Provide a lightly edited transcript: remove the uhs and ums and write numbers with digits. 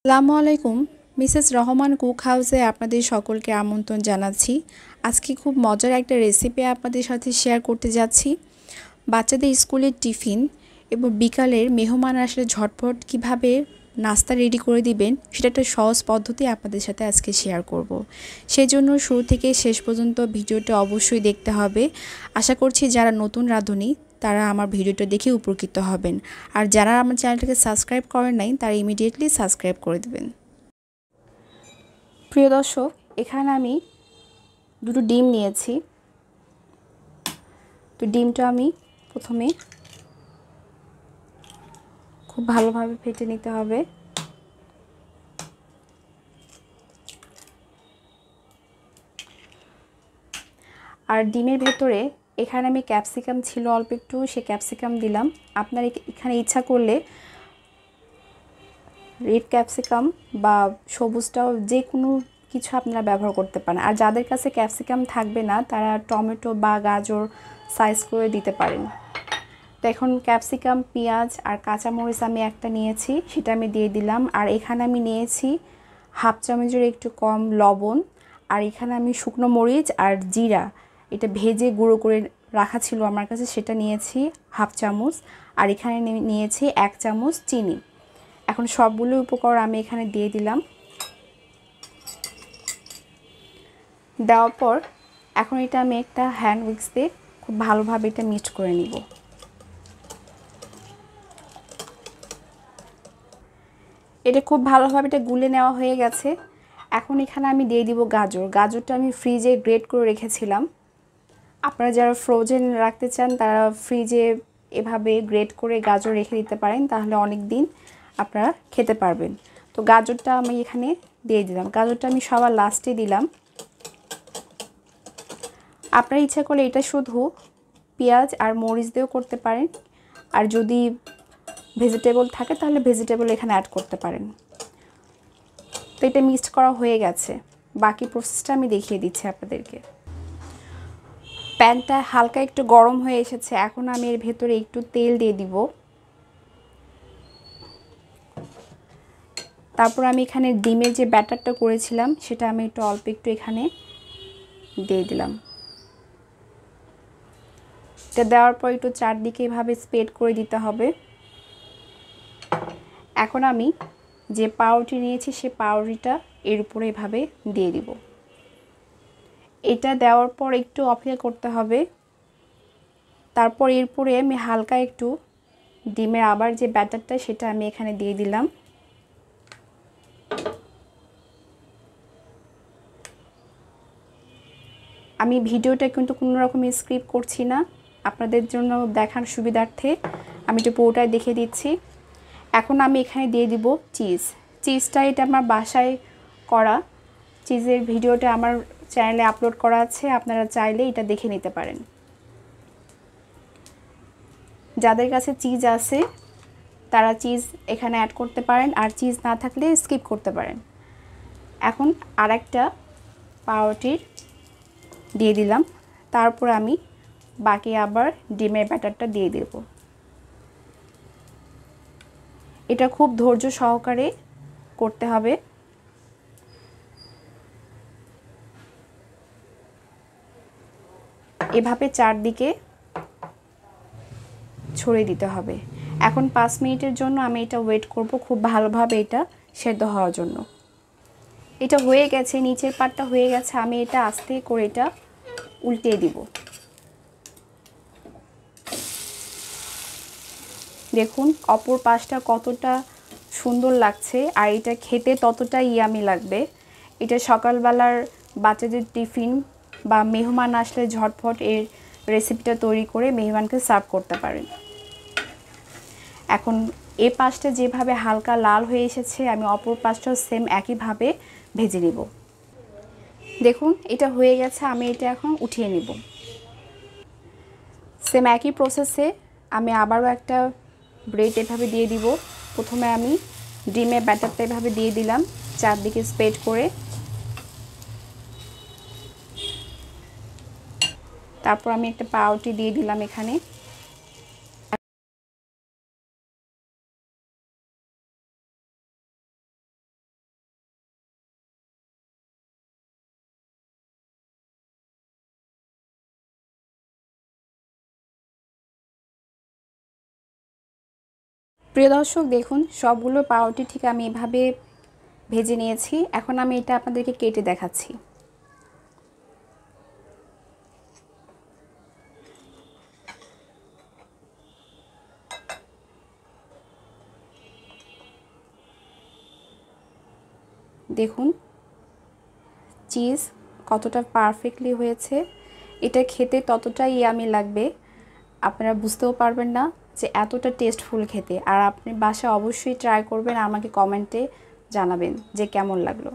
আসসালামু আলাইকুম। Mrs Rahman cook হাউসে আপনাদের সকলকে আমন্ত্রণ জানাচ্ছি। আজকে খুব মজার একটা রেসিপি আপনাদের সাথে শেয়ার করতে যাচ্ছি। বাচ্চাদের স্কুলের টিফিন এবং বিকালের মেহমান আসলে ঝটপট কিভাবে নাস্তা রেডি করে দিবেন সেটা একটা সহজ পদ্ধতি আপনাদের সাথে আজকে শেয়ার করব। সেজন্য শুরু থেকে শেষ পর্যন্ত ভিডিওটা অবশ্যই দেখতে হবে। আশা করছি যারা নতুন রাঁধুনি তারা আমার ভিডিওটা দেখে উপকৃত হবেন, আর যারা আমার চ্যানেলটাকে সাবস্ক্রাইব করেন নাই তারা ইমিডিয়েটলি সাবস্ক্রাইব করে দেবেন। প্রিয় দর্শক, এখানে আমি দুটো ডিম নিয়েছি। তো ডিমটা আমি প্রথমে খুব ভালোভাবে ফেটে নিতে হবে। আর ডিমের ভেতরে এখানে আমি ক্যাপসিকাম ছিল অল্প একটু, সে ক্যাপসিকাম দিলাম। আপনার এখানে ইচ্ছা করলে রেড ক্যাপসিকাম বা সবুজটাও যে কোনো কিছু আপনারা ব্যবহার করতে পারেন। আর যাদের কাছে ক্যাপসিকাম থাকবে না তারা টমেটো বা গাজর সাইজ করে দিতে পারেন। তো এখন ক্যাপসিকাম, পেঁয়াজ আর কাঁচামরিচ আমি একটা নিয়েছি, সেটা আমি দিয়ে দিলাম। আর এখানে আমি নিয়েছি হাফ চামচের একটু কম লবণ। আর এখানে আমি শুকনো মরিচ আর জিরা এটা ভেজে গুঁড়ো করে রাখা ছিল আমার কাছে, সেটা নিয়েছি হাফ চামচ। আর এখানে নিয়েছি 1 চামচ চিনি। এখন সবগুলো উপকরণ আমি এখানে দিয়ে দিলাম। দেওয়ার পর এখন এটা আমি একটা হ্যান্ড উইক্স দিয়ে খুব ভালোভাবে এটা মিক্স করে নিব। এটা খুব ভালোভাবে এটা গুলে নেওয়া হয়ে গেছে। এখন এখানে আমি দিয়ে দিব গাজর। গাজরটা আমি ফ্রিজে গ্রেট করে রেখেছিলাম। আপনারা যারা ফ্রোজেন রাখতে চান তারা ফ্রিজে এভাবে গ্রেট করে গাজর রেখে দিতে পারেন, তাহলে অনেক দিন আপনারা খেতে পারবেন। তো গাজরটা আমি এখানে দিয়ে দিলাম। গাজরটা আমি সবার লাস্টে দিলাম। আপনার ইচ্ছা করলে এটা শুধু পেঁয়াজ আর মরিচ দিয়েও করতে পারেন, আর যদি ভেজিটেবল থাকে তাহলে ভেজিটেবল এখানে অ্যাড করতে পারেন। তো এটা মিক্সড করা হয়ে গেছে। বাকি প্রসেসটা আমি দেখিয়ে দিচ্ছি আপনাদেরকে। প্যানটা হালকা একটু গরম হয়ে এসেছে। এখন আমি এর ভেতরে একটু তেল দিয়ে দিব। তারপর আমি এখানে ডিমের যে ব্যাটারটা করেছিলাম সেটা আমি একটু অল্প একটু এখানে দিয়ে দিলাম। এটা দেওয়ার পর একটু চারদিকে এভাবে স্প্রেড করে দিতে হবে। এখন আমি যে পাউরুটি নিয়েছি সে পাউরুটিটা এর উপরে এভাবে দিয়ে দিব। এটা দেওয়ার পর একটু অপেক্ষা করতে হবে। তারপর এরপরে আমি হালকা একটু ডিমের আবার যে ব্যাটারটা সেটা আমি এখানে দিয়ে দিলাম। আমি ভিডিওটা কিন্তু কোনো রকম স্ক্রিপ্ট করছি না, আপনাদের জন্য দেখার সুবিধার্থে আমি একটু পুরোটাই দেখিয়ে দিচ্ছি। এখন আমি এখানে দিয়ে দিব চিজ। চিজটা এটা আমার বাসায় করা চিজের ভিডিওটা আমার চ্যানেলে আপলোড করা আছে, আপনারা চাইলে এটা দেখে নিতে পারেন। যাদের কাছে চিজ আছে তারা চিজ এখানে অ্যাড করতে পারেন, আর চিজ না থাকলে স্কিপ করতে পারেন। এখন আরেকটা পাউরুটির দিয়ে দিলাম। তারপর আমি বাকি আবার ডিমের ব্যাটারটা দিয়ে দেব। এটা খুব ধৈর্য সহকারে করতে হবে। এভাবে চারদিকে ছড়িয়ে দিতে হবে। এখন 5 মিনিটের জন্য আমি এটা ওয়েট করব, খুব ভালোভাবে এটা সেদ্ধ হওয়ার জন্য। এটা হয়ে গেছে, নিচের পাটটা হয়ে গেছে। আমি এটা আস্তে করে এটা উল্টে দিব। দেখুন অপর পাশটা কতটা সুন্দর লাগছে, আর এটা খেতে ততটা ইয়ামি লাগবে। এটা সকালবেলার বাচ্চাদের টিফিন বা মেহমান আসলে ঝটফট এর রেসিপিটা তৈরি করে মেহমানকে সার্ভ করতে পারেন। এখন এই পাশটা যেভাবে হালকা লাল হয়ে এসেছে আমি অপর পাশটাও সেম একইভাবে ভেজে নেব। দেখুন এটা হয়ে গেছে, আমি এটা এখন উঠিয়ে নেব। সেম একই প্রসেসে আমি আবারও একটা ব্রেড এভাবে দিয়ে দিব। প্রথমে আমি ডিমের ব্যাটারটা এভাবে দিয়ে দিলাম চারদিকে স্প্রেড করে। তারপর আমি একটা পাউরুটি দিয়ে দিলাম এখানে। প্রিয় দর্শক দেখুন সবগুলো পাউরুটি ঠিক আমি এভাবে ভেজে নিয়েছি। এখন আমি এটা আপনাদেরকে কেটে দেখাচ্ছি। দেখুন চিজ কতটা পারফেক্টলি হয়েছে। এটা খেতে ততটাই ইয়ামি লাগবে, আপনারা বুঝতেও পারবেন না যে এতটা টেস্টফুল খেতে। আর আপনি বাসায় অবশ্যই ট্রাই করবেন, আমাকে কমেন্টে জানাবেন যে কেমন লাগলো।